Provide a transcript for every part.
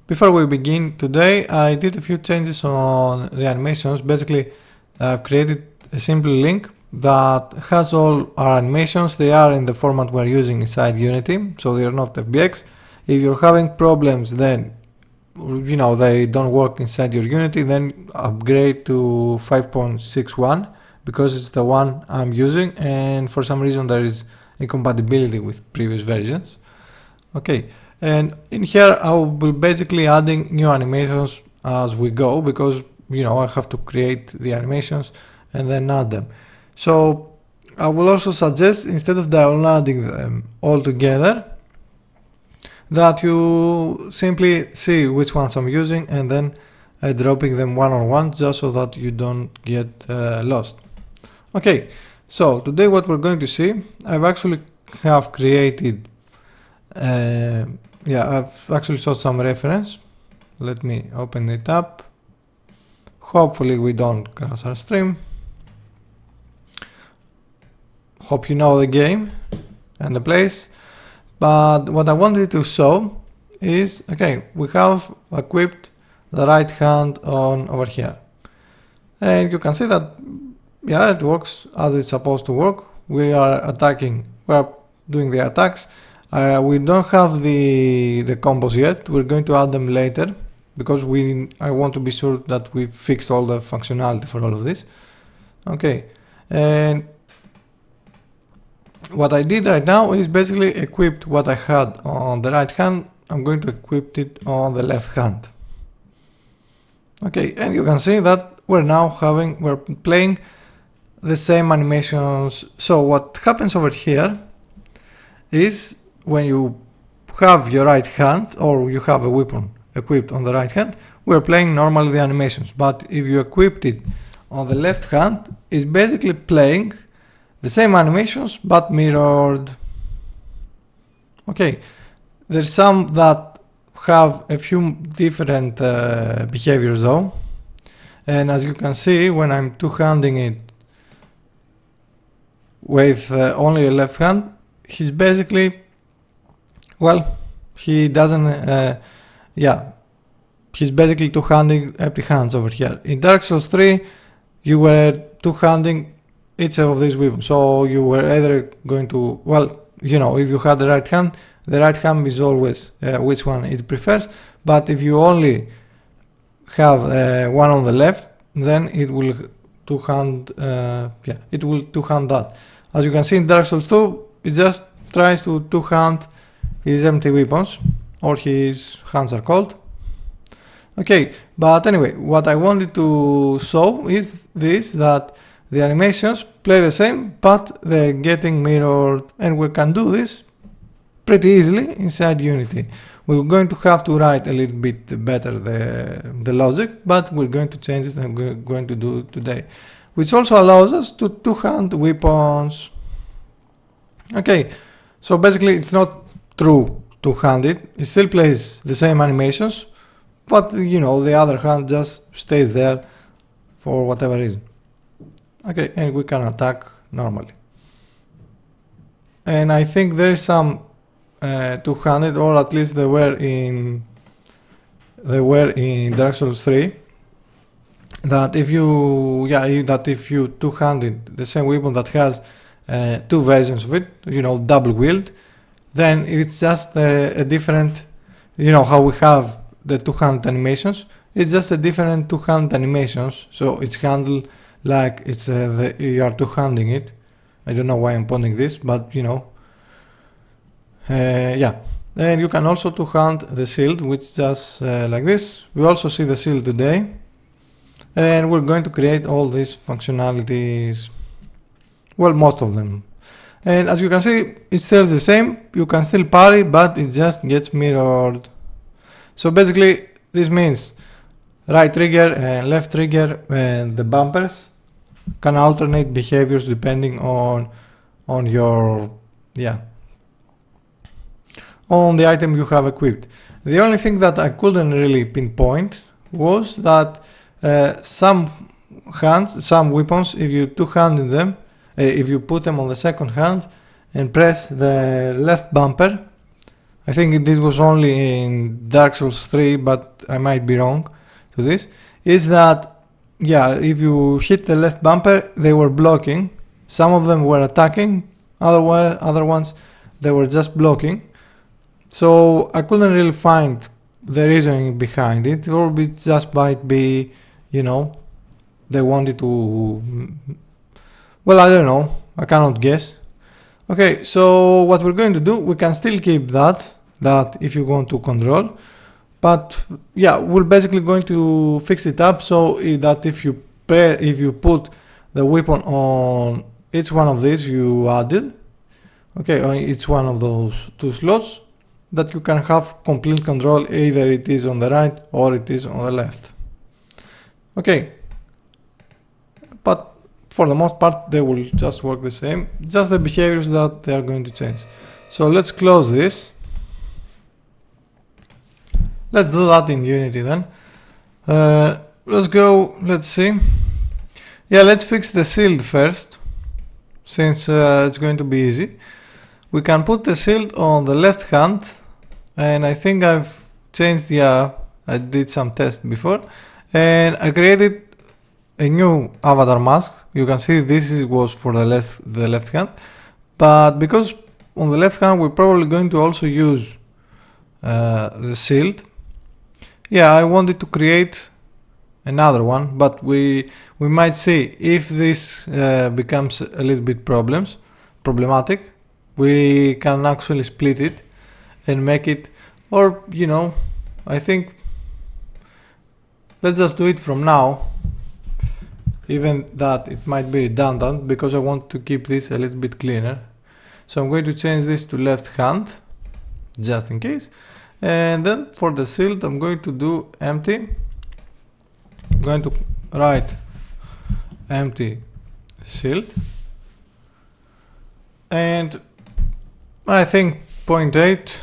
Before we begin today, I did a few changes on the animations. Basically, I've created a simple link that has all our animations. They are in the format we're using inside Unity, so they are not FBX. If you're having problems, then they don't work inside your Unity, then upgrade to 5.61 because it's the one I'm using, and for some reason there is incompatibility with previous versions. Okay, and in here I will be basically adding new animations as we go, because I have to create the animations and then add them. So I will also suggest, instead of downloading them all together, that you simply see which ones I'm using and then dropping them one on one, just so that you don't get lost. Okay, so today what we're going to see, I've actually created I've actually saw some reference. Let me open it up. Hopefully we don't crash our stream. Hope you know the game and the place. But what I wanted to show is, okay, we have equipped the right hand on over here. And you can see that, it works as it's supposed to work. We are attacking, we're doing the attacks. We don't have the combos yet. We're going to add them later, because I want to be sure that we fixed all the functionality for all of this. Okay, and what I did right now is basically equipped what I had on the right hand. I'm going to equip it on the left hand. Okay, and you can see that we're playing the same animations. So what happens over here is, when you have your right hand, or you have a weapon equipped on the right hand, we're playing normally the animations. But if you equipped it on the left hand, it's basically playing the same animations but mirrored. Okay, there's some that have a few different behaviors though, and as you can see, when I'm two-handing it with only a left hand, he's basically, he doesn't, he's basically two-handing empty hands over here. In Dark Souls 3, you were two-handing each of these weapons, so you were either going to, if you had the right hand is always which one it prefers, but if you only have one on the left, then it will two-hand that. As you can see in Dark Souls 2, it just tries to two-hand his empty weapons, or his hands are called. Okay, but anyway, what I wanted to show is this, that the animations play the same, but they're getting mirrored, and we can do this pretty easily inside Unity. We're going to have to write a little bit better the logic, but we're going to change it, and we're going to do it today, which also allows us to two-hand weapons. Okay, so basically it's not true two-handed, it still plays the same animations, but the other hand just stays there for whatever reason. Okay, and we can attack normally. And I think there is some two-handed, or at least they were in Dark Souls 3, that if you two-handed the same weapon that has two versions of it, double wield, then it's just a different, how we have the two-hand animations, it's just a different two-hand animations, so it's handled like it's you are two-handing it. I don't know why I'm pointing this, but and you can also two-hand the shield, which just like this. We also see the shield today, and we're going to create all these functionalities, most of them. And as you can see, it stays the same. You can still parry, but it just gets mirrored. So basically this means right trigger and left trigger and the bumpers can alternate behaviors depending on your on the item you have equipped. The only thing that I couldn't really pinpoint was that some weapons, if you two-handed them, if you put them on the second hand and press the left bumper, I think this was only in Dark Souls 3, but I might be wrong to this, is that, yeah, if you hit the left bumper, they were blocking. Some of them were attacking, other ones, they were just blocking. So I couldn't really find the reasoning behind it, or it just might be, you know, they wanted to, well, I don't know, I cannot guess. Okay, so what we're going to do, we can still keep that if you want to control, but yeah, we're basically going to fix it up so that if you put the weapon on each one of these you added, okay, on each one of those two slots, that you can have complete control, either it is on the right or it is on the left. Okay, but for the most part they will just work the same, just the behaviors that they are going to change. So let's close this. Let's do that in Unity then. Let's go, let's see. Yeah, let's fix the shield first, since it's going to be easy. We can put the shield on the left hand, and I think I've changed, yeah, I did some tests before, and I created a new avatar mask. You can see this was for the left hand, but because on the left hand we're probably going to also use the shield, yeah, I wanted to create another one, but we might see if this becomes a little bit problematic. We can actually split it and make it, or you know, I think let's just do it from now, even that it might be redundant because I want to keep this a little bit cleaner. So I'm going to change this to left hand just in case, and then for the shield I'm going to do empty. I'm going to write empty shield, and I think 0.8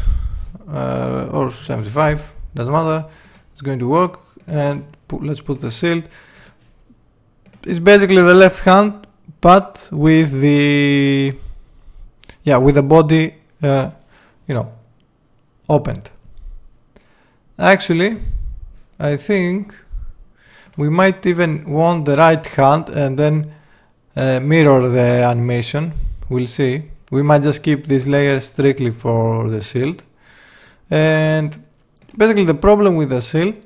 or 75, doesn't matter, it's going to work. And let's put the shield. It's basically the left hand, but with the body you know, opened. Actually, I think we might even want the right hand and then mirror the animation. We'll see. We might just keep this layer strictly for the shield. And basically the problem with the shield,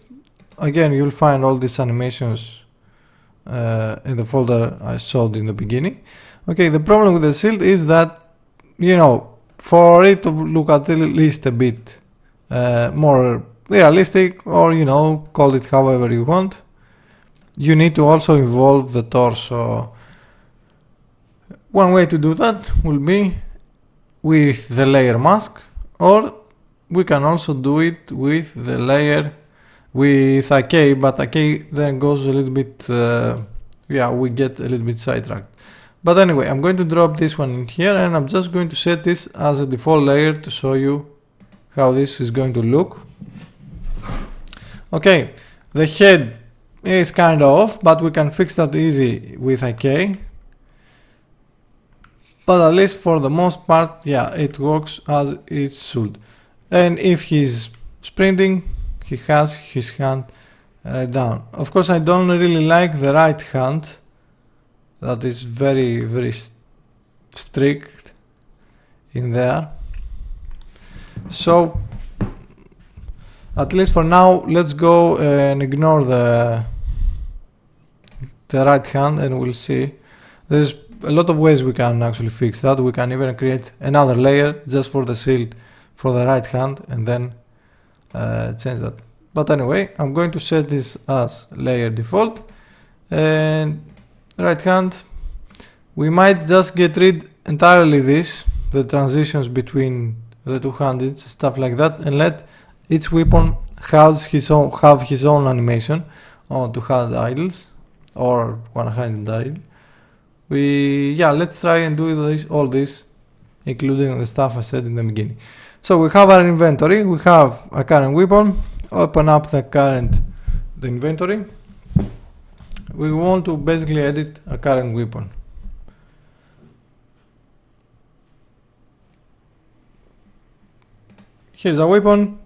again, you'll find all these animations in the folder I showed in the beginning. Okay, the problem with the shield is that, you know, for it to look at least a bit more realistic, or you know, call it however you want, you need to also involve the torso. One way to do that will be with the layer mask, or we can also do it with the layer with AK, but AK then goes a little bit, yeah, we get a little bit sidetracked. But anyway, I'm going to drop this one in here, and I'm just going to set this as a default layer to show you how this is going to look. Okay, the head is kind of off, but we can fix that easy with AK. But at least for the most part, yeah, it works as it should. And if he's sprinting, he has his hand down. Of course, I don't really like the right hand. That is very, very strict in there. So, at least for now, let's go and ignore the right hand, and we'll see. There's a lot of ways we can actually fix that. We can even create another layer just for the shield for the right hand and then change that. But anyway, I'm going to set this as layer default, and right hand, we might just get rid entirely the transitions between the two handeds, stuff like that, and let each weapon have his own animation on two hand idles or one handed idle. Let's try and do all this, including the stuff I said in the beginning. So we have our inventory, we have a current weapon. Open up the inventory. We want to basically edit a current weapon. Here's a weapon.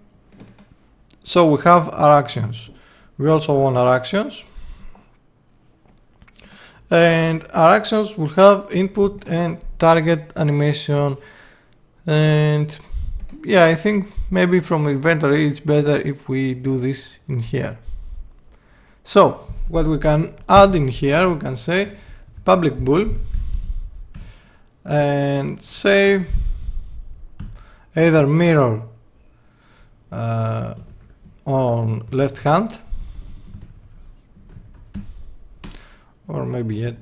So we have our actions. We also want our actions. And our actions will have input and target animation. And yeah, I think maybe from inventory it's better if we do this in here. So what we can add in here, we can say public bool and say either mirror on left hand, or maybe yet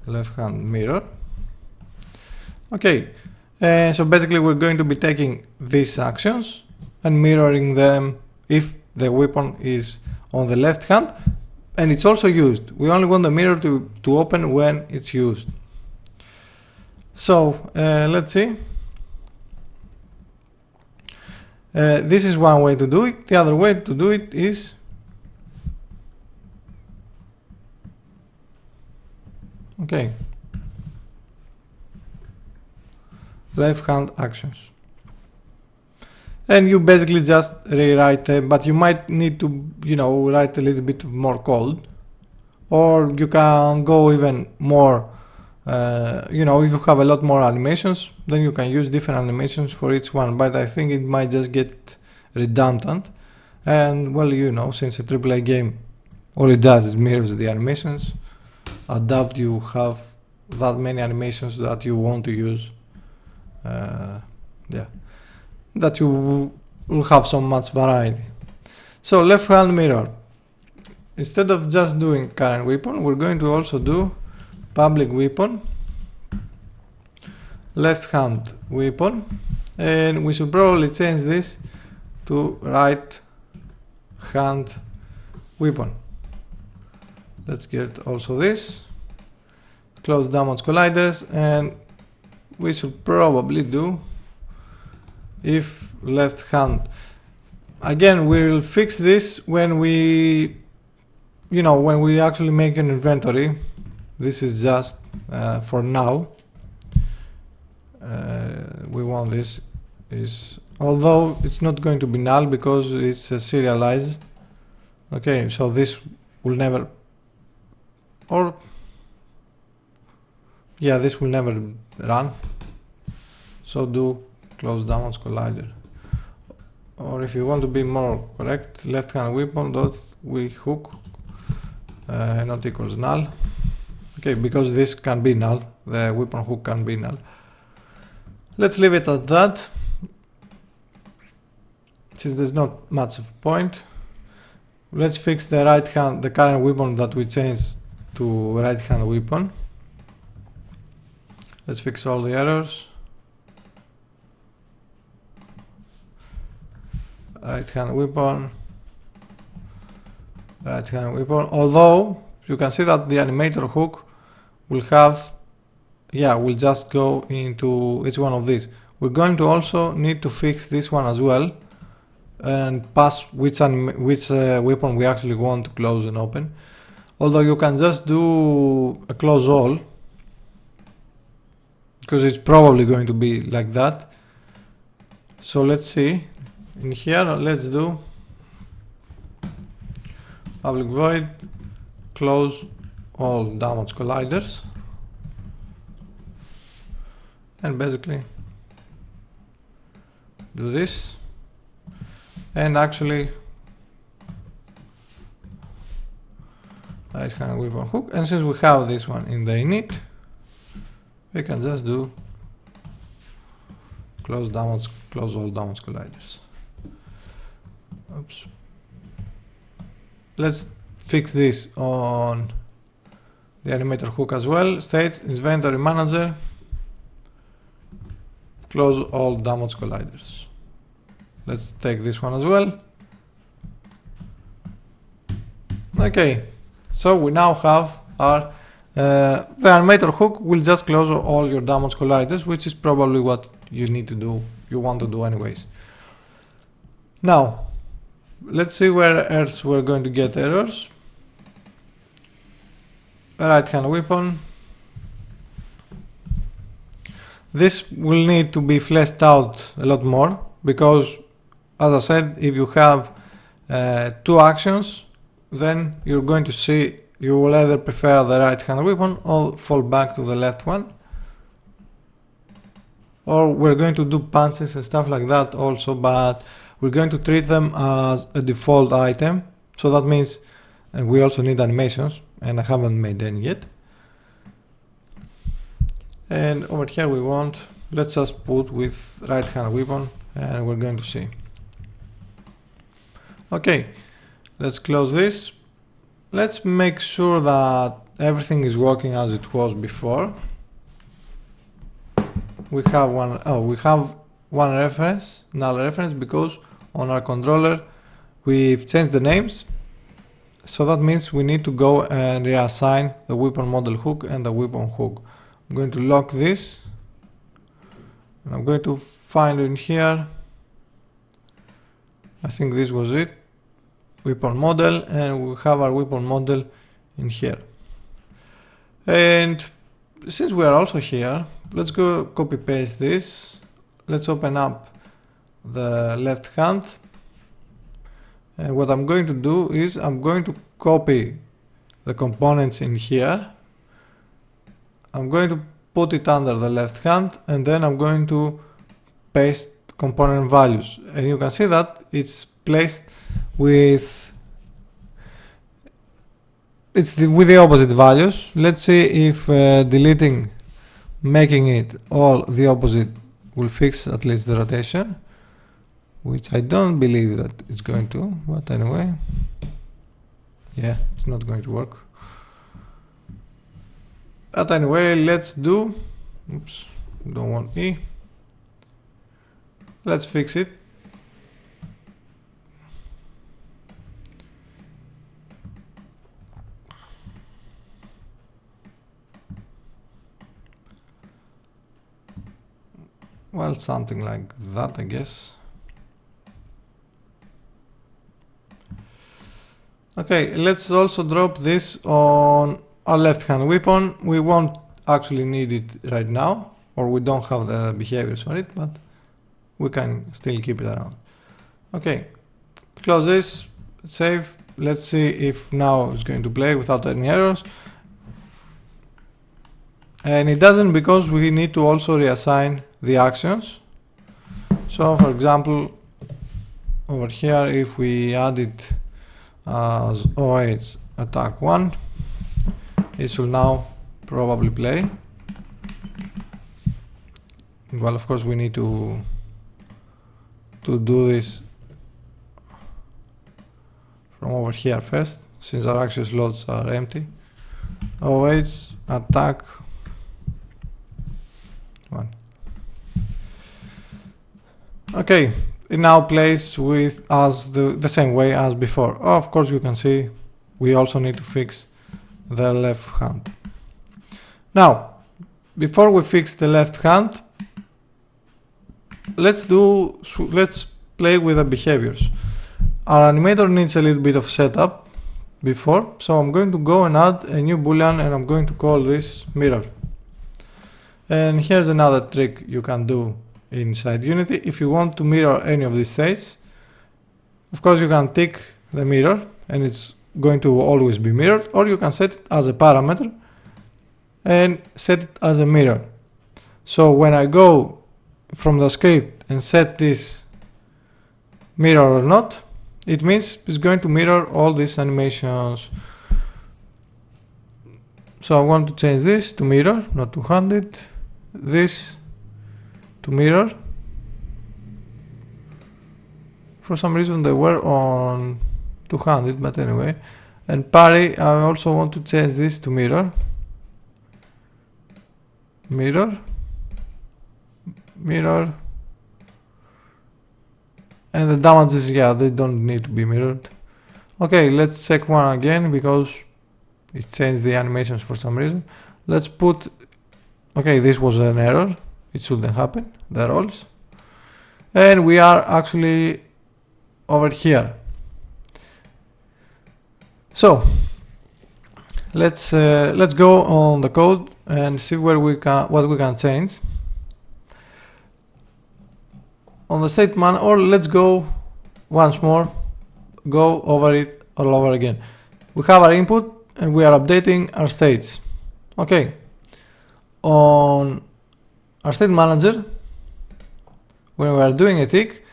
left hand mirror. Okay, so basically we're going to be taking these actions and mirroring them if the weapon is on the left hand and it's also used. We only want the mirror to open when it's used. So let's see. This is one way to do it. The other way to do it is okay, left hand actions, and you basically just rewrite them, but you might need to, write a little bit more code, or you can go even more. If you have a lot more animations, then you can use different animations for each one, but I think it might just get redundant. And well, since a AAA game, all it does is mirrors the animations. Adapt, you have that many animations that you want to use. That you will have so much variety. So left hand mirror. Instead of just doing current weapon, we're going to also do public weapon, left hand weapon, and we should probably change this to right hand weapon. Let's get also this, close damage colliders, and we should probably do if left hand. Again, we'll fix this when we actually make an inventory. This is just for now. We want this although it's not going to be null because it's serialized. Okay, so this will never, this will never run. So do close damage collider, or if you want to be more correct, left hand weapon dot we hook not equals null. Okay, because this can be null, the weapon hook can be null. Let's leave it at that, since there's not much of a point. Let's fix the right hand, the current weapon that we changed to right hand weapon. Let's fix all the errors. Right hand weapon, right hand weapon. Although you can see that the animator hook will have, will just go into each one of these. We're going to also need to fix this one as well and pass which weapon we actually want to close and open. Although you can just do a close all, because it's probably going to be like that. So let's see. In here, let's do public void close all damage colliders, and basically do this, and actually right hand weapon hook. And since we have this one in the init, we can just do close all damage colliders. Oops. Let's fix this on the animator hook as well. States inventory manager close all damage colliders. Let's take this one as well. Okay, so we now have our the animator hook will just close all your damage colliders, which is probably what you need to do, you want to do anyways. Now let's see where else we're going to get errors. Right hand weapon. This will need to be fleshed out a lot more, because as I said, if you have two actions, then you're going to see you will either prefer the right hand weapon or fall back to the left one. Or we're going to do punches and stuff like that also, but we're going to treat them as a default item. So that means we also need animations, and I haven't made any yet. And over here we want, let's just put with right hand weapon, and we're going to see. Okay, let's close this. Let's make sure that everything is working as it was before. We have one reference, null reference, because on our controller we've changed the names. So that means we need to go and reassign the weapon model hook and the weapon hook. I'm going to lock this, and I'm going to find in here, I think this was it, weapon model, and we have our weapon model in here. And since we are also here, let's go copy paste this. Let's open up the left hand, and what I'm going to do is I'm going to copy the components in here. I'm going to put it under the left hand, and then I'm going to paste component values, and you can see that it's placed with the opposite values. Let's see if deleting, making it all the opposite will fix at least the rotation, which I don't believe that it's going to, but anyway, yeah, it's not going to work. But anyway, let's do, oops, don't want E. Let's fix it. Well, something like that, I guess. Okay, let's also drop this on our left hand weapon. We won't actually need it right now, or we don't have the behaviors for it, but we can still keep it around. Okay, close this, save. Let's see if now it's going to play without any errors. And it doesn't, because we need to also reassign the actions. So for example, over here, if we add it as OH attack 1, it should now probably play. Well, of course we need to do this from over here first, since our action slots are empty. OH attack 1. Okay, it now plays with us the same way as before. Oh, of course you can see we also need to fix the left hand. Now, before we fix the left hand, let's play with the behaviors. Our animator needs a little bit of setup before, so I'm going to go and add a new boolean, and I'm going to call this mirror. And here's another trick you can do inside Unity. If you want to mirror any of these states, of course you can tick the mirror and it's going to always be mirrored, or you can set it as a parameter and set it as a mirror. So when I go from the script and set this mirror or not, it means it's going to mirror all these animations. So I want to change this to mirror, not to handed. This to mirror. For some reason they were on two-handed, but anyway. And parry, I also want to change this to mirror. Mirror. Mirror. And the damages, yeah, they don't need to be mirrored. Okay, let's check one again, because it changed the animations for some reason. Let's put, okay, this was an error. It shouldn't happen, the rolls. And we are actually over here. So let's go on the code and see where we can, what we can change. on the state man, or let's go once more, go over it all over again. We have our input and we are updating our states. Okay, on our state manager, when we are doing a tick,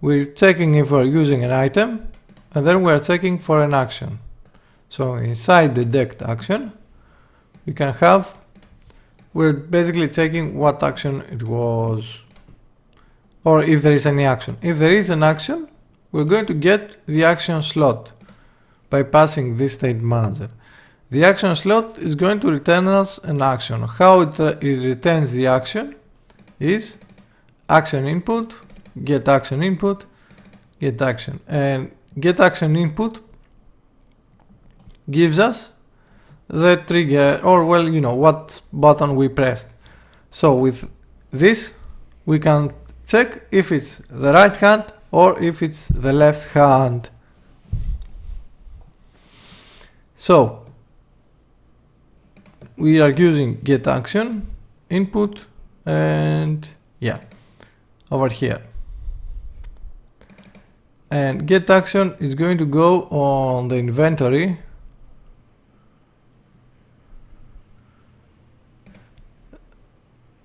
we're checking if we're using an item, and then we're checking for an action. So inside the detect action, you can have, we're basically checking what action it was, or if there is any action. If there is an action, we're going to get the action slot by passing this state manager. The action slot is going to return us an action. How it returns the action is action input, get action input, get action. And get action input gives us the trigger, or well, you know, what button we pressed. So with this, we can check if it's the right hand or if it's the left hand. So we are using get action input, and yeah, over here. And get action is going to go on the inventory.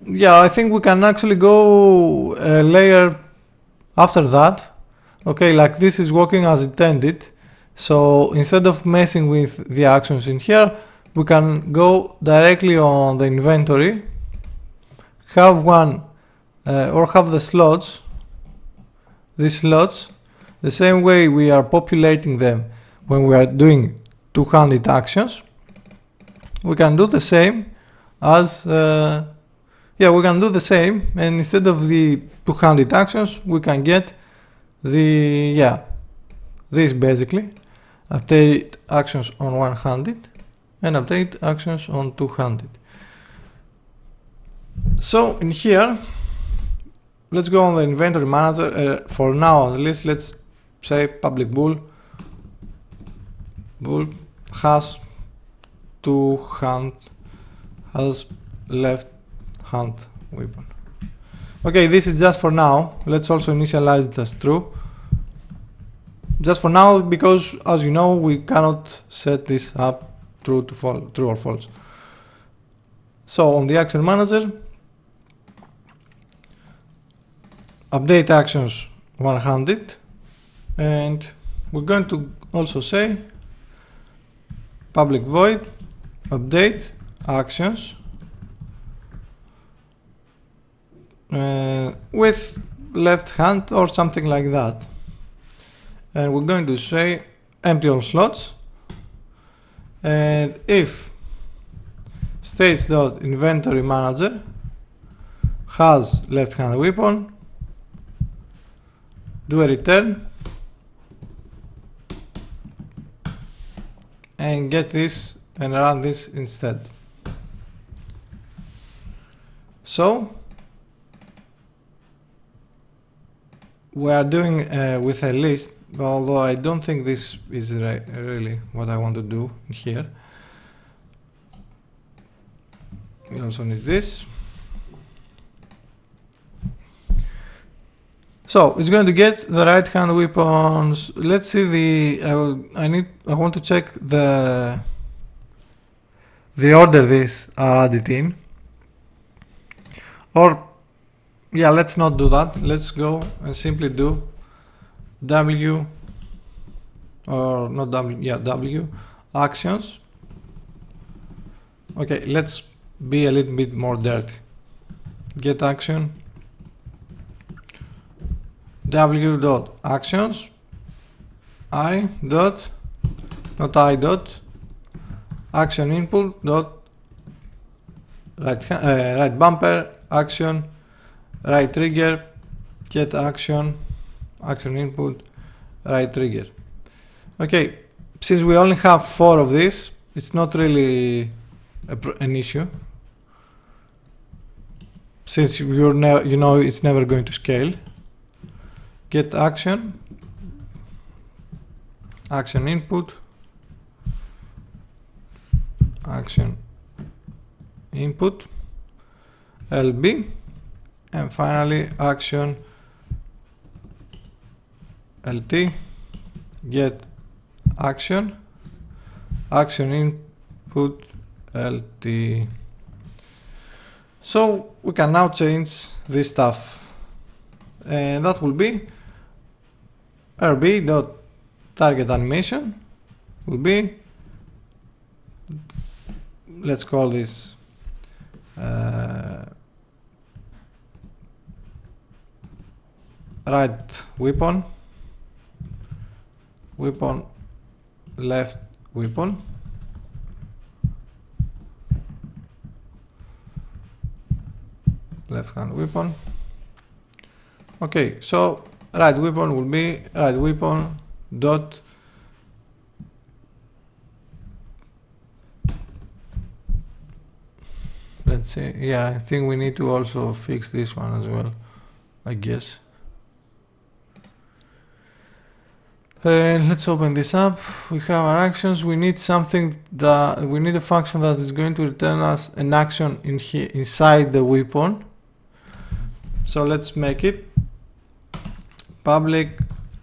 Yeah, I think we can actually go a layer after that. Okay, like this is working as intended. So instead of messing with the actions in here, we can go directly on the inventory, have one or have the slots, these slots, the same way we are populating them when we are doing two-handed actions. We can do the same as we can do the same, and instead of the two-handed actions, we can get the this basically, update actions on one-handed and update actions on two-handed. So in here, let's go on the inventory manager. For now, at least, let's say public bool has has left hand weapon. Okay, this is just for now. Let's also initialize it as true. Just for now, because as you know, we cannot set this up true or false. So on the action manager, update actions one-handed, and we're going to also say public void update actions with left hand or something like that. And we're going to say empty all slots, and if states.inventory manager has left hand weapon, do a return and get this and run this instead. So we are doing with a list, although I don't think this is really what I want to do here. We also need this. So it's going to get the right hand weapons. Let's see I want to check the order these are added in. Or yeah, let's not do that. Let's go and simply do W actions. Okay, let's be a little bit more dirty. Get action W dot actions I dot action input dot right bumper action right trigger get action input right trigger. Okay, since we only have 4 of these, it's not really an issue, since you know it's never going to scale. Get action input action input LB, and finally action lt get action, action input lt. So we can now change this stuff, and that will be rb.target animation will be, let's call this right weapon, left weapon, left hand weapon. Okay, so right weapon will be right weapon dot let's see, yeah, I think we need to also fix this one as well, I guess. And let's open this up. We have our actions. We need something that we need a function that is going to return us an action in here inside the weapon. So let's make it public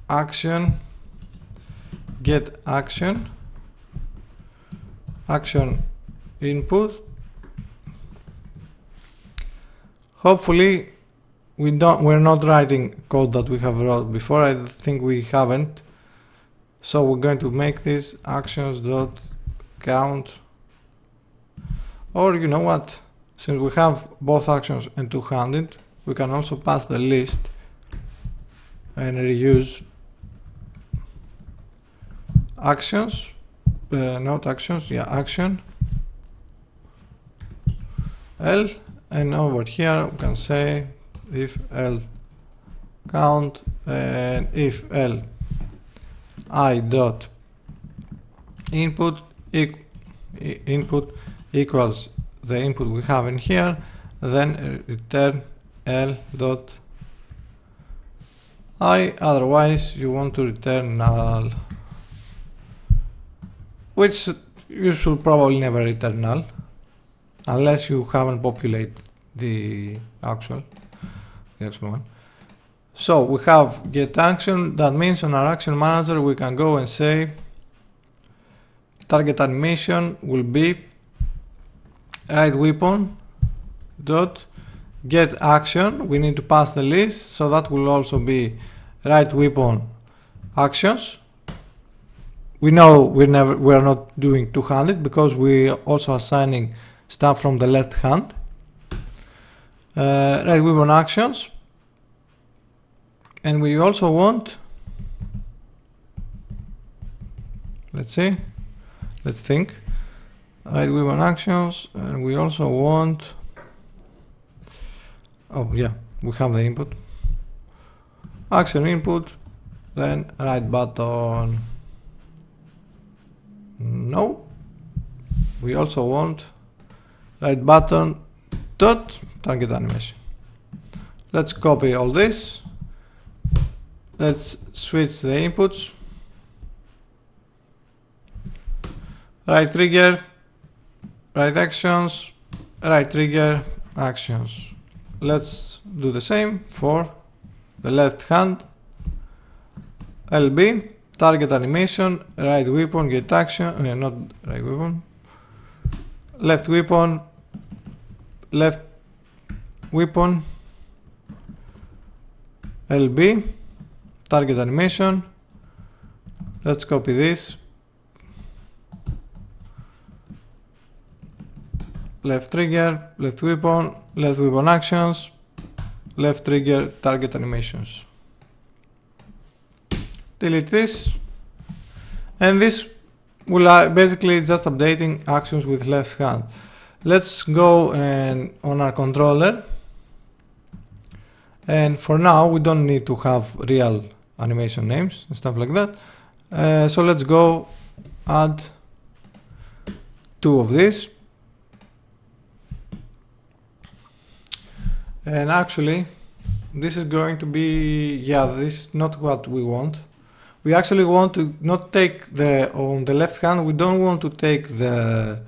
action get action, action input. Hopefully we're not writing code that we have wrote before. I think we haven't. So we're going to make this actions dot count, or you know what, since we have both actions and two-handed, we can also pass the list and reuse actions, not actions, yeah, action L, and over here we can say if L count, and if L I dot input equals the input we have in here, then return L dot I, otherwise you want to return null, which you should probably never return null unless you haven't populated the actual one. So we have get action. That means on our action manager we can go and say target animation will be right weapon dot get action. We need to pass the list, so that will also be right weapon actions. We know we're not doing two-handed because we are also assigning stuff from the left hand. Right weapon actions. And we also want, let's think, right weapon actions, and we also want, oh yeah, we have the input, action input, then right button, no, we also want right button dot target animation. Let's copy all this. Let's switch the inputs. Right trigger, right actions, right trigger, actions. Let's do the same for the left hand. LB, target animation, right weapon, get action, not right weapon, left weapon, LB, target animation. Let's copy this. Left trigger, left weapon actions, left trigger, target animations. Delete this. And this will basically just updating actions with left hand. Let's go and on our controller. And for now we don't need to have real animation names and stuff like that. So let's go add 2 of these. And actually this is going to be, yeah, this is not what we want. We actually want to not take on the left hand, we don't want to take the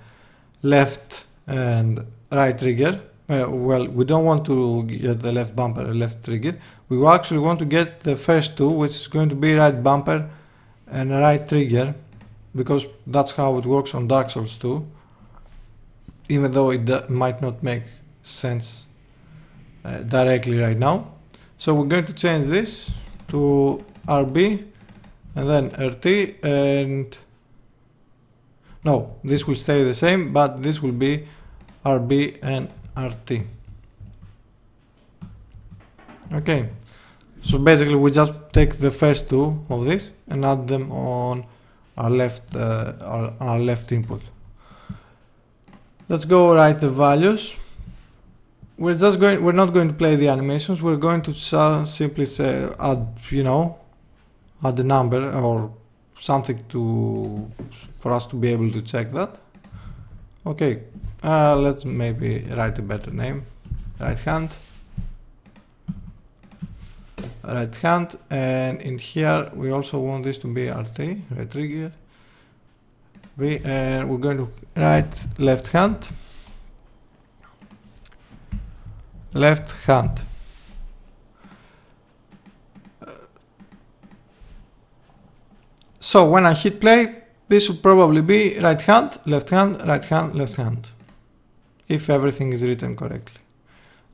left and right trigger. well, we don't want to get the left bumper, left trigger. We actually want to get the first two, which is going to be right bumper and right trigger, because that's how it works on Dark Souls 2, even though it might not make sense directly right now. So we're going to change this to RB and then RT, and no, this will stay the same, but this will be RB and RT. Okay, so basically we just take the first two of this and add them on our left input. Let's go write the values. We're not going to play the animations. We're going to simply say add the number or something for us to be able to check that. Okay, let's maybe write a better name. Right hand, and in here we also want this to be RT, right trigger. And we're going to write left hand. So when I hit play, this should probably be right hand, left hand, right hand, left hand, if everything is written correctly.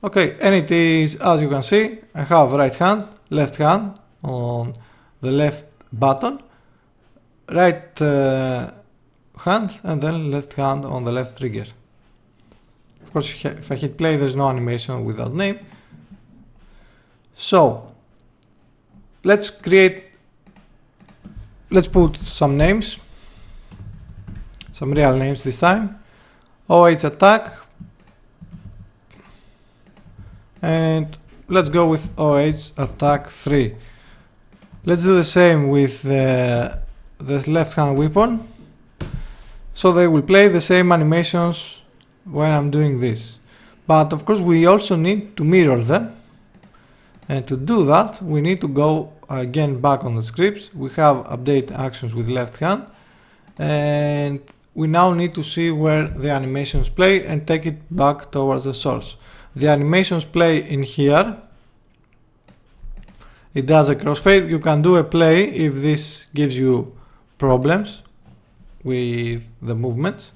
Okay, and it is, as you can see, I have right hand, left hand on the left button, right hand, and then left hand on the left trigger. Of course, if I hit play, there's no animation with that name. So let's put some names, some real names this time. OH attack, and let's go with OH attack 3. Let's do the same with the left hand weapon, so they will play the same animations when I'm doing this. But of course we also need to mirror them, and to do that we need to go again back on the scripts. We have update actions with left hand, and we now need to see where the animations play and take it back towards the source. The animations play in here. It does a crossfade. You can do a play if this gives you problems with the movements.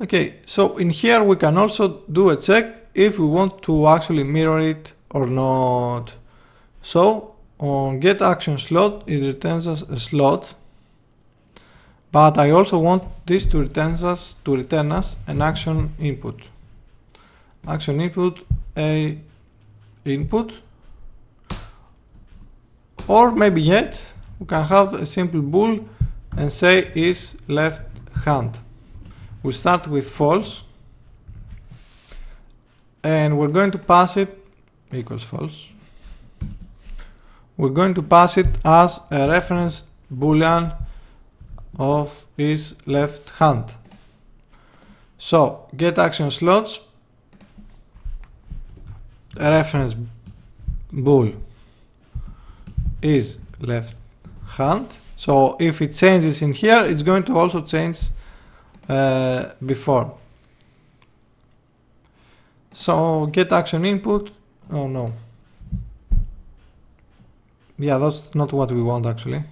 Okay, so in here we can also do a check if we want to actually mirror it or not. So on get action slot, it returns us a slot, but I also want this to return us an action input. Action input, a input, or maybe yet we can have a simple bool and say is left hand. We'll start with false, and we're going to pass it equals false. We're going to pass it as a reference boolean of is left hand. So get action slots, a reference bool is left hand. So if it changes in here, it's going to also change before. So get action input, oh no, yeah, that's not what we want actually.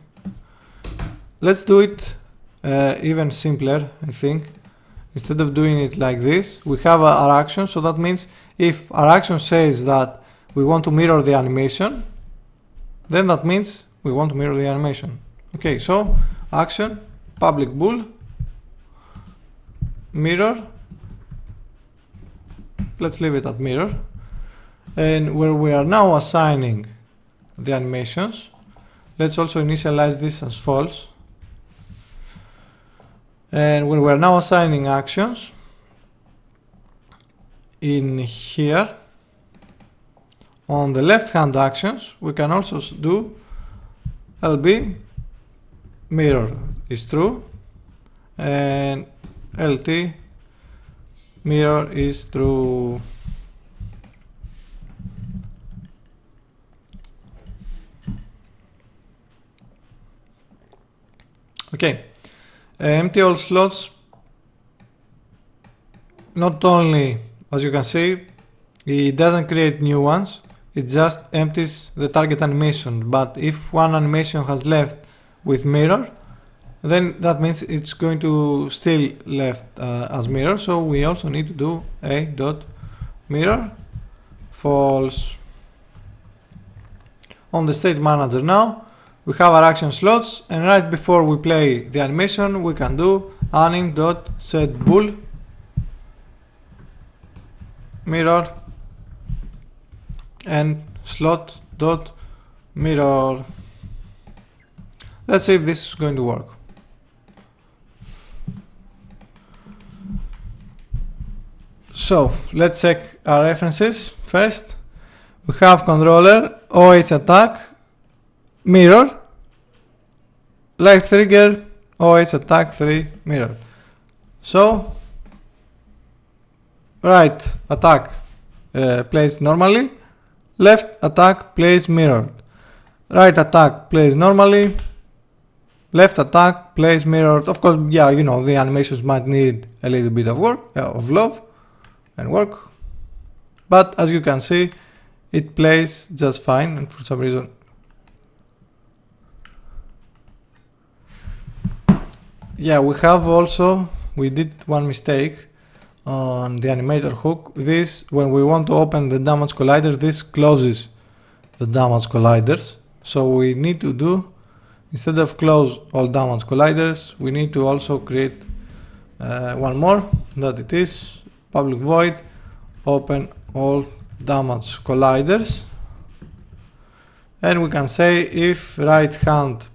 Let's do it even simpler, I think. Instead of doing it like this, we have our action, so that means if our action says that we want to mirror the animation, then that means we want to mirror the animation. Okay, so action, public bool, mirror, let's leave it at mirror, and where we are now assigning the animations, let's also initialize this as false. And when we're now assigning actions in here on the left hand actions, we can also do LB mirror is true and LT mirror is true. Okay. Empty all slots not only as you can see, it doesn't create new ones, it just empties the target animation. But if one animation has left with mirror, then that means it's going to still left as mirror. So we also need to do a dot mirror false. On the state manager now, we have our action slots, and right before we play the animation, we can do anim.setBool mirror and slot.mirror. Let's see if this is going to work. So let's check our references first. We have controller, OH attack, mirror, light trigger, OH attack 3 mirror. So right attack plays normally, left attack plays mirrored, right attack plays normally, left attack plays mirrored. Of course, yeah, you know, the animations might need a little bit of work, of love and work, but as you can see, it plays just fine. And for some reason, yeah, we did one mistake on the animator hook. This, when we want to open the damage collider, this closes the damage colliders. So we need to do, instead of close all damage colliders, we need to also create one more, that it is public void open all damage colliders, and we can say if right hand,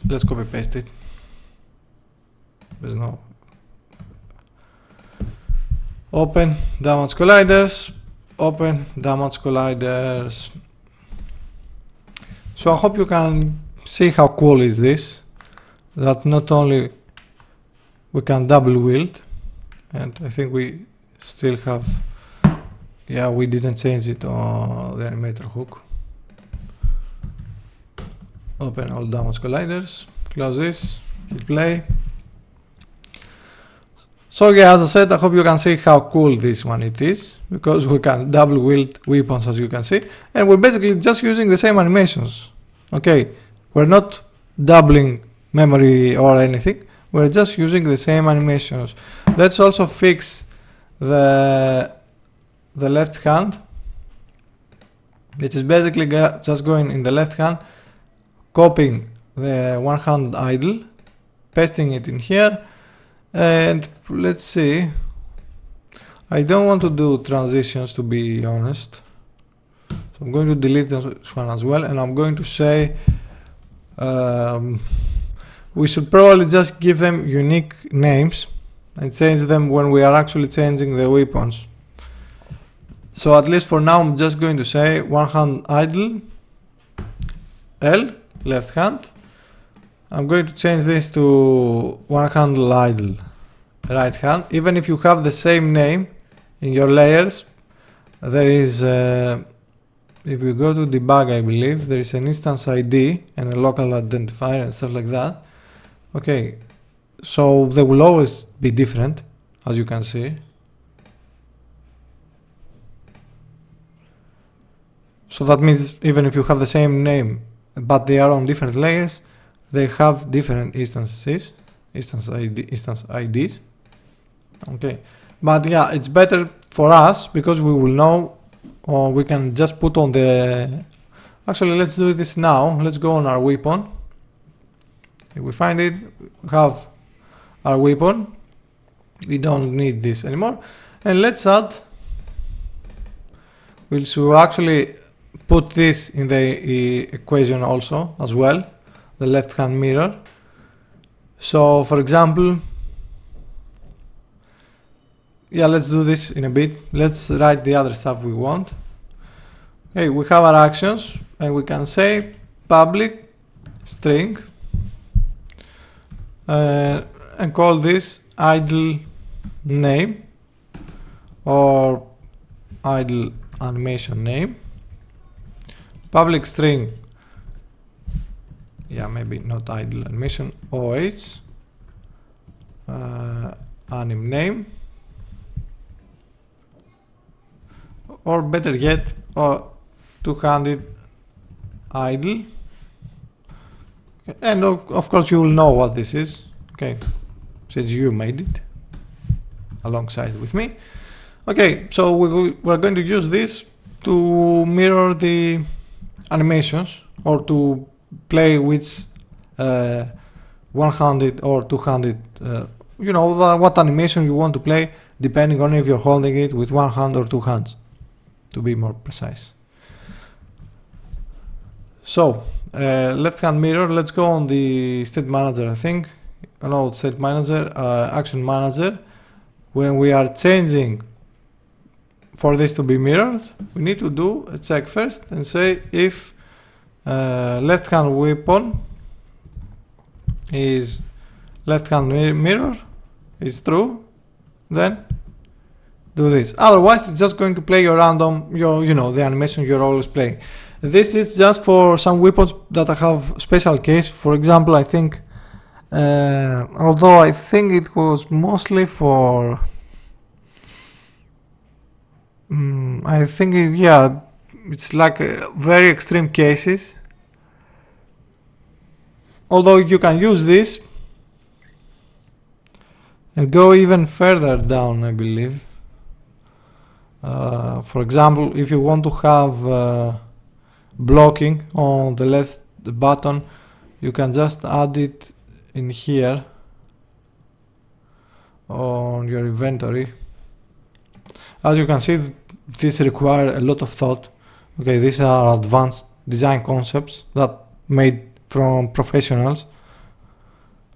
let's copy paste it, there's no open damage colliders, open damage colliders. So I hope you can see how cool is this, that not only we can double wield, and I think we still have, yeah, we didn't change it on the animator hook. Open all damage colliders, close this, hit play. So yeah, as I said, I hope you can see how cool this one it is, because we can double wield weapons, as you can see, and we're basically just using the same animations. Okay, we're not doubling memory or anything, we're just using the same animations. Let's also fix the left hand, which is basically just going in the left hand, copying the one hand idle, pasting it in here, and let's see, I don't want to do transitions, to be honest, so I'm going to delete this one as well, and I'm going to say we should probably just give them unique names and change them when we are actually changing the weapons. So at least for now, I'm just going to say one hand idle, L, left hand. I'm going to change this to one hand idle, right hand. Even if you have the same name in your layers, there is, if you go to debug, I believe, there is an instance ID and a local identifier and stuff like that. Okay, so they will always be different, as you can see. So that means even if you have the same name, but they are on different layers, they have different instance IDs. Okay, but yeah, it's better for us because we will know, or we can just put on the, actually let's do this now. Let's go on our weapon. If we find it, we have our weapon, we don't need this anymore, and let's add, we should actually put this in the equation also as well, the left hand mirror. So for example, yeah, let's do this in a bit. Let's write the other stuff we want. Okay, we have our actions, and we can say public string and call this idle name or idle animation name. Public string, yeah, maybe not idle animation, OH anim name. or better yet, two-handed idle. And of course you will know what this is, okay, since you made it alongside with me. Okay, so we're going to use this to mirror the animations, or to play which one-handed or two-handed, you know, what animation you want to play, depending on if you're holding it with one hand or two hands, to be more precise. So left hand mirror, let's go on the state manager, I think. No, state manager, action manager. When we are changing for this to be mirrored, we need to do a check first and say if left hand weapon is left hand mirror is true, then do this. Otherwise it's just going to play your random, you know, the animation you're always playing. This is just for some weapons that have special case. For example, I think although I think it was mostly for I think yeah, it's like very extreme cases, although you can use this and go even further down, I believe. For example, if you want to have blocking on the left button, you can just add it in here on your inventory. As you can see, this requires a lot of thought. Okay, these are advanced design concepts that made from professionals,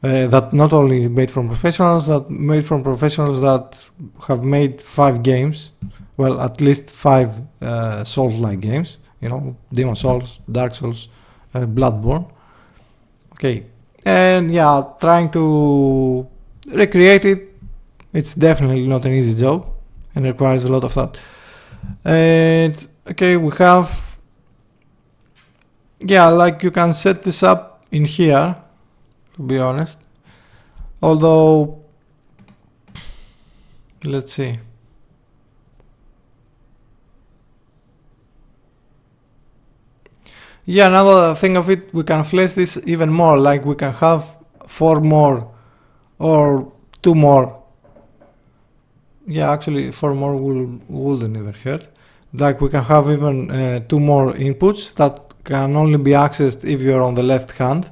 that not only made from professionals, that made from professionals that have made 5 games, well, at least 5 Souls-like games, you know, Demon Souls, Dark Souls, Bloodborne. Okay, and yeah, trying to recreate it, it's definitely not an easy job and requires a lot of thought. And okay, we have, yeah, like you can set this up in here, to be honest, although let's see. Yeah, now that I think of it, we can flesh this even more, like we can have 4 more or 2 more. Yeah, actually 4 more wouldn't even hurt. Like we can have even 2 more inputs that can only be accessed if you're on the left hand,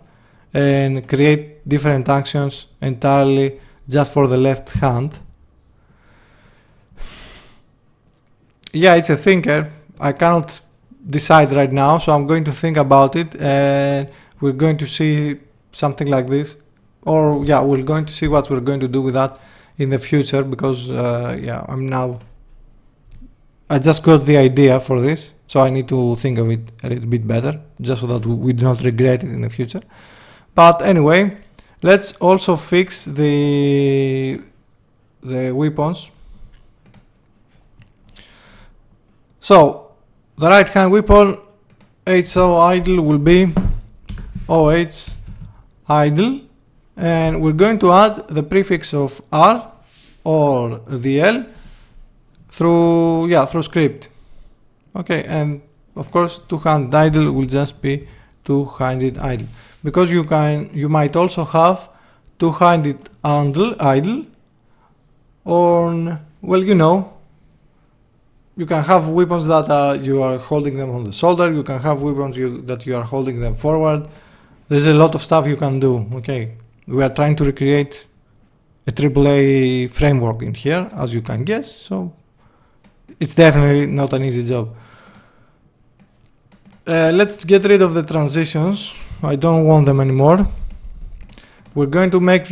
and create different actions entirely just for the left hand. Yeah, it's a thinker. I cannot decide right now, so I'm going to think about it, and we're going to see something like this, or yeah, we're going to see what we're going to do with that in the future, because yeah, I just got the idea for this, so I need to think of it a little bit better, just so that we do not regret it in the future. But anyway, let's also fix the weapons. So the right hand weapon HO idle will be OH idle, and we're going to add the prefix of R or the L through script. Okay, and of course two-handed idle will just be two-handed idle, because you might also have two-handed idle on, well, you know, you can have weapons that you are holding them on the shoulder. You can have weapons that you are holding them forward. There's a lot of stuff you can do. Okay, we are trying to recreate a AAA framework in here, as you can guess. So it's definitely not an easy job. Let's get rid of the transitions. I don't want them anymore. We're going to make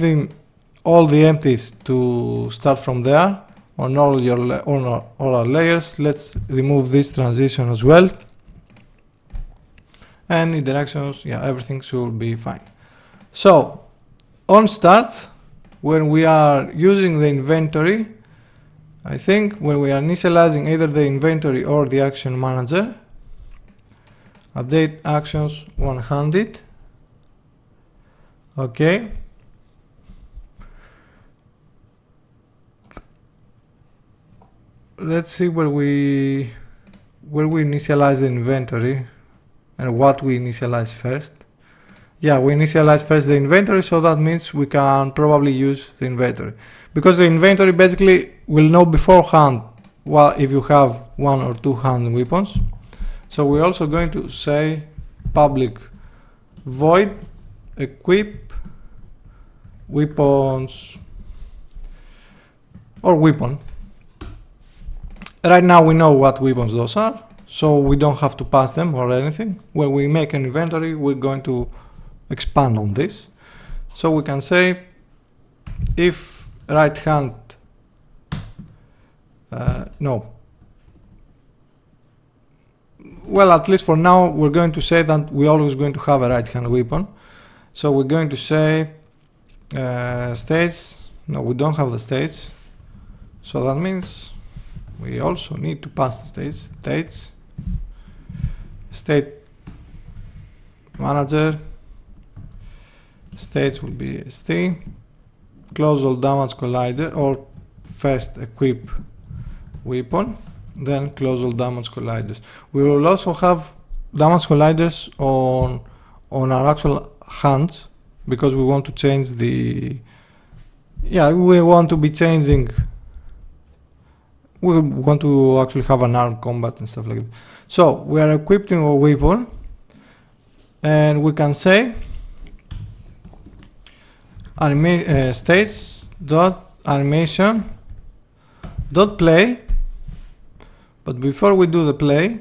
all the empties to start from there. On all our layers, let's remove this transition as well, and in directions, yeah, everything should be fine. So on start, when we are using the inventory, I think when we are initializing either the inventory or the action manager, update actions one-handed. Okay. Let's see where we where we initialize the inventory and what we initialize first. Yeah, we initialize first the inventory, so that means we can probably use the inventory, because the inventory basically will know beforehand if you have 1 or 2 hand weapons. So we're also going to say public void equip weapons or weapon. Right now we know what weapons those are, so we don't have to pass them or anything. When we make an inventory, we're going to expand on this. So we can say if right hand no, well, at least for now we're going to say that we're always going to have a right hand weapon. So we're going to say states. No, we don't have the states, so that means we also need to pass the states. State manager states will be st, close all damage collider, or first equip weapon, then close all damage colliders. We will also have damage colliders on our actual hands, because we want to change the, yeah, we want to be changing, we want to actually have an armed combat and stuff like that. So we are equipping a weapon, and we can say states dot animation dot play. But before we do the play,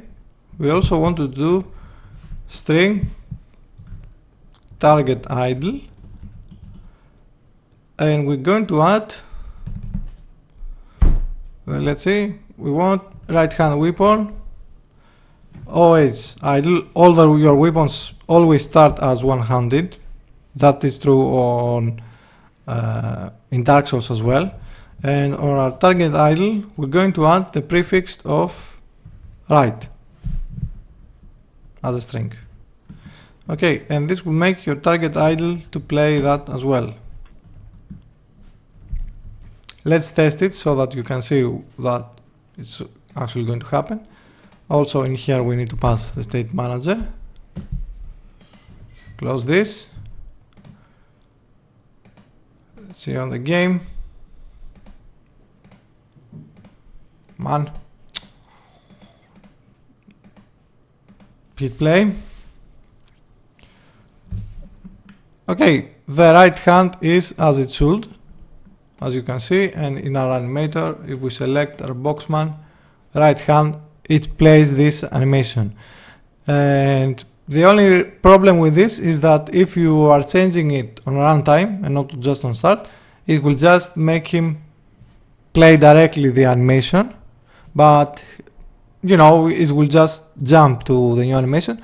we also want to do string target idle, and we're going to add, well, let's see, we want right hand weapon OH idle. Although your weapons always start as one-handed, that is true on in Dark Souls as well. And on our target idle, we're going to add the prefix of right as a string. Okay, and this will make your target idle to play that as well. Let's test it so that you can see that it's actually going to happen. Also in here we need to pass the state manager. Close this. Let's see on the game. Man. Hit play. Okay, the right hand is as it should, as you can see, and in our animator, if we select our boxman right hand, it plays this animation. And the only problem with this is that if you are changing it on runtime and not just on start, it will just make him play directly the animation, but you know, it will just jump to the new animation.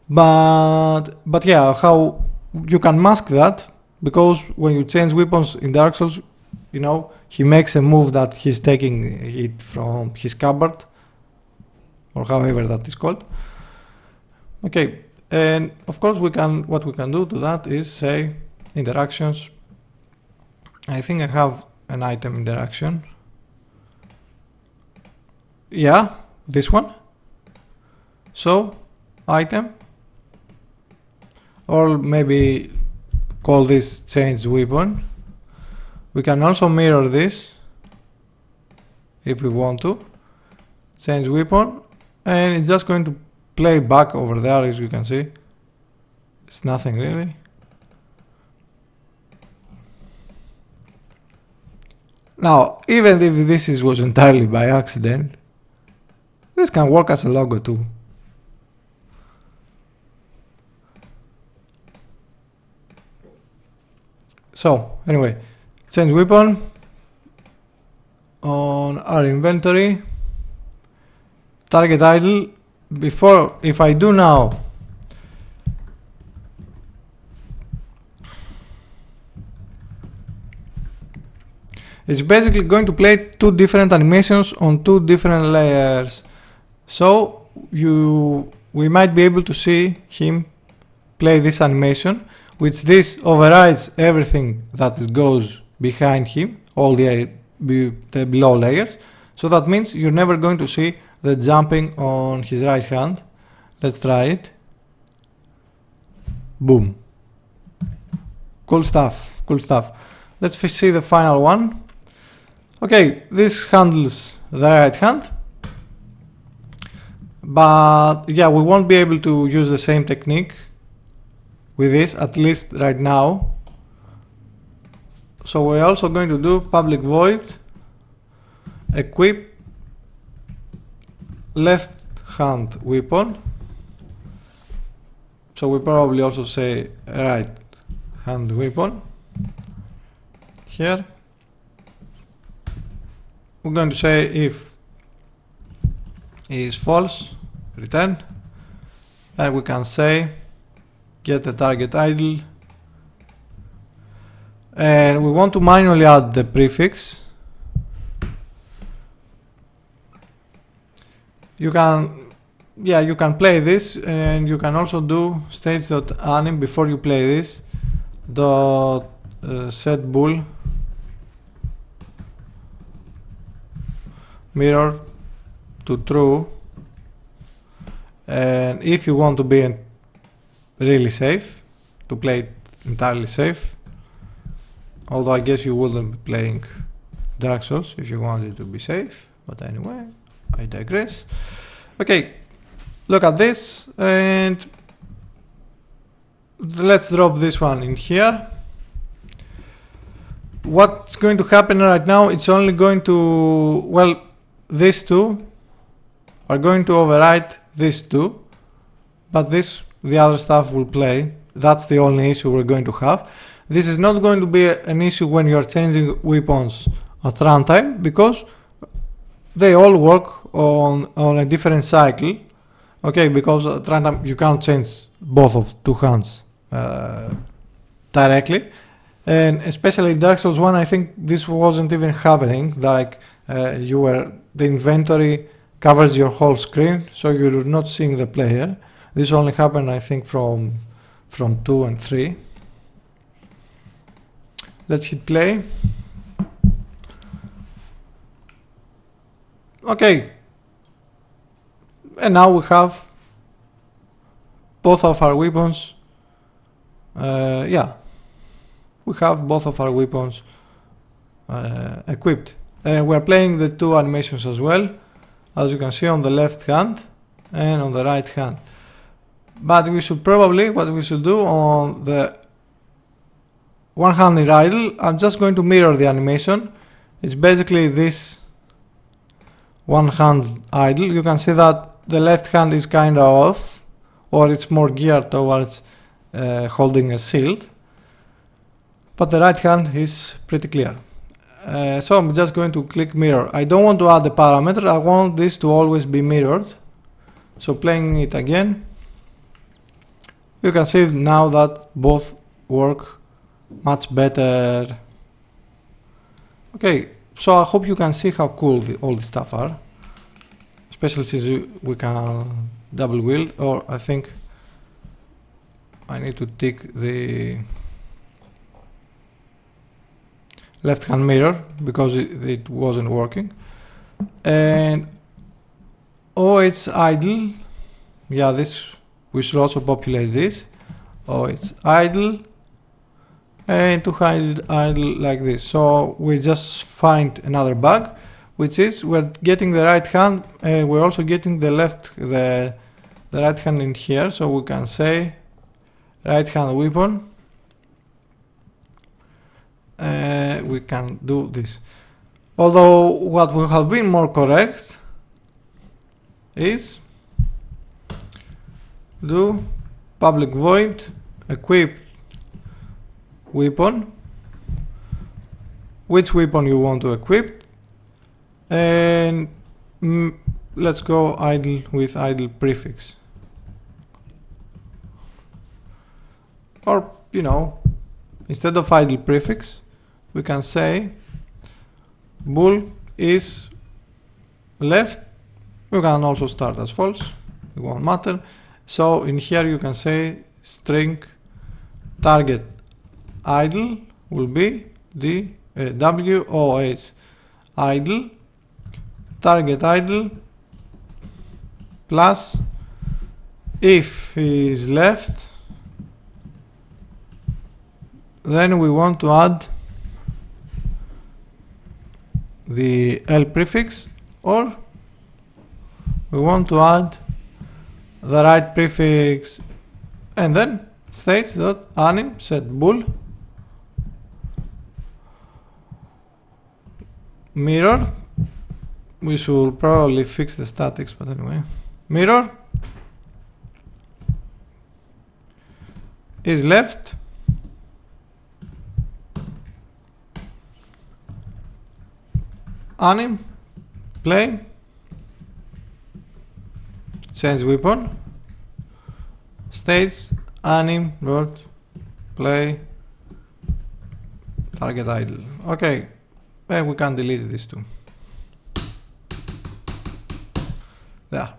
But yeah, how you can mask that, because when you change weapons in Dark Souls, you know, he makes a move that he's taking it from his cupboard, or however that is called. Okay, and of course what we can do to that is say interactions. I think I have an item interaction. Yeah, this one. So item, or maybe call this change weapon. We can also mirror this if we want to. Change weapon, and it's just going to play back over there, as you can see. It's nothing really. Now, even if this was entirely by accident, this can work as a logo too. So, anyway, change weapon on our inventory, target idle. Before, if I do now, it's basically going to play two different animations on two different layers. So we might be able to see him play this animation, which this overrides everything that goes behind him, all the below layers. So that means you're never going to see the jumping on his right hand. Let's try it. Boom. Cool stuff, cool stuff. Let's see the final one. Okay, this handles the right hand, but yeah, we won't be able to use the same technique with this, at least right now. So we're also going to do public void equip left hand weapon. So we probably also say right hand weapon here. We're going to say if is false, return, and we can say get the target idle, and we want to manually add the prefix. You can play this, and you can also do stage.anim before you play this. Set bool mirror to true, and if you want to be really safe, to play it entirely safe, although I guess you wouldn't be playing Dark Souls if you wanted to be safe, but anyway, I digress. Okay, look at this, and let's drop this one in here. What's going to happen right now, it's only going to, well, these two are going to overwrite these two, but the other stuff will play. That's the only issue we're going to have. This is not going to be an issue when you're changing weapons at runtime, because they all work on a different cycle. Okay, because at runtime you can't change both of two hands directly, and especially Dark Souls 1, I think this wasn't even happening. Like the inventory covers your whole screen, so you're not seeing the player. This only happened, I think, from 2 and 3. Let's hit play. Okay, and now we have both of our weapons. We have both of our weapons equipped, and we're playing the two animations as well, as you can see on the left hand and on the right hand. But we should probably, what we should do on the one-handed idle, I'm just going to mirror the animation. It's basically this one-hand idle. You can see that the left hand is kind of off, or it's more geared towards holding a shield, but the right hand is pretty clear. So I'm just going to click mirror. I don't want to add a parameter, I want this to always be mirrored. So playing it again, you can see now that both work much better. Okay, so I hope you can see how cool all the stuff are, especially since we can double wield, or I think I need to tick the left hand mirror because it wasn't working. And it's idle. Yeah, this we should also populate this. It's idle and two-handed idle like this. So we just find another bug, which is we're getting the right hand and we're also getting the right hand in here. So we can say right hand weapon. We can do this. Although what would have been more correct is do public void equip weapon, which weapon you want to equip, and let's go idle with idle prefix, or instead of idle prefix we can say bool is left. You can also start as false, it won't matter. So in here you can say string target idle will be the WOH idle, target idle plus if is left, then we want to add the L prefix, or we want to add the right prefix, and then states that anim set bool mirror. We should probably fix the statics, but anyway, mirror is left anim play change weapon states anim dot play target idle. Okay, then we can delete this too. There,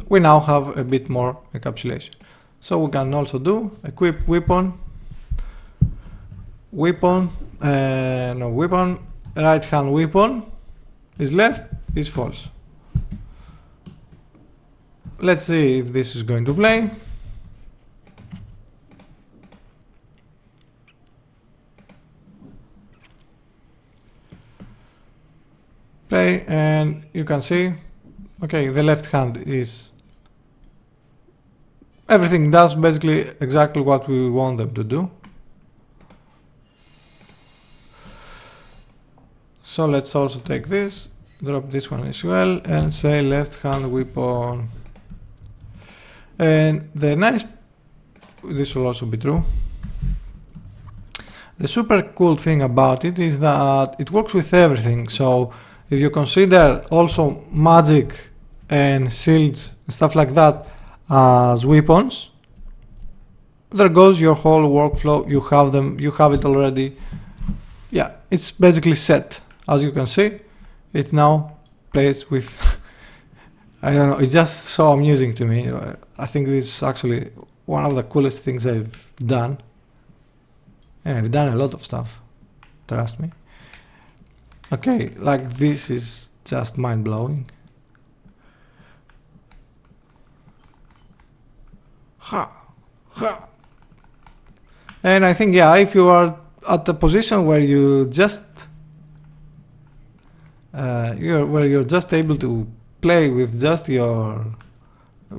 we now have a bit more encapsulation. So we can also do equip weapon, weapon right hand weapon is left is false. Let's see if this is going to play. Play, and you can see, okay, the left hand is, everything does basically exactly what we want them to do. So let's also take this, drop this one as well, and say left hand weapon. And the nice, this will also be true. The super cool thing about it is that it works with everything. So if you consider also magic and shields and stuff like that as weapons, there goes your whole workflow. You have them, you have it already. Yeah, it's basically set. As you can see, it now plays with I don't know, it's just so amusing to me. I think this is actually one of the coolest things I've done. And I've done a lot of stuff, trust me. Okay, like this is just mind-blowing. And I think, yeah, if you are at the position where you just you're just able to play with just your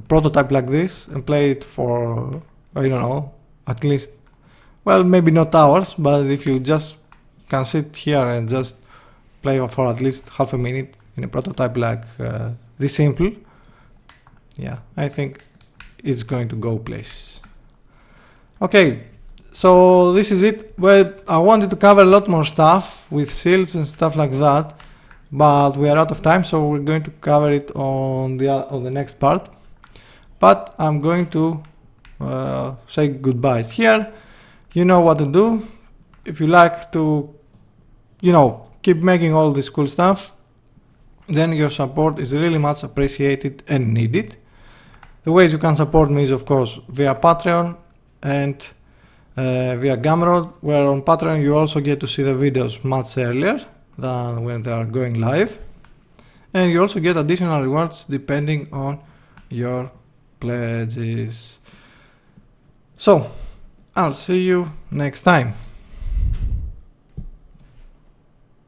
prototype like this and play it for, I don't know, at least, well, maybe not hours, but if you just can sit here and just play for at least half a minute in a prototype like this simple, yeah, I think it's going to go places. Okay, so this is it. Well, I wanted to cover a lot more stuff with shields and stuff like that, but we are out of time, so we're going to cover it on the next part. But I'm going to say goodbyes here. You know what to do. If you like to, keep making all this cool stuff, then your support is really much appreciated and needed. The ways you can support me is, of course, via Patreon and via Gumroad, where on Patreon you also get to see the videos much earlier than when they are going live, and you also get additional rewards depending on your pledges. So I'll see you next time.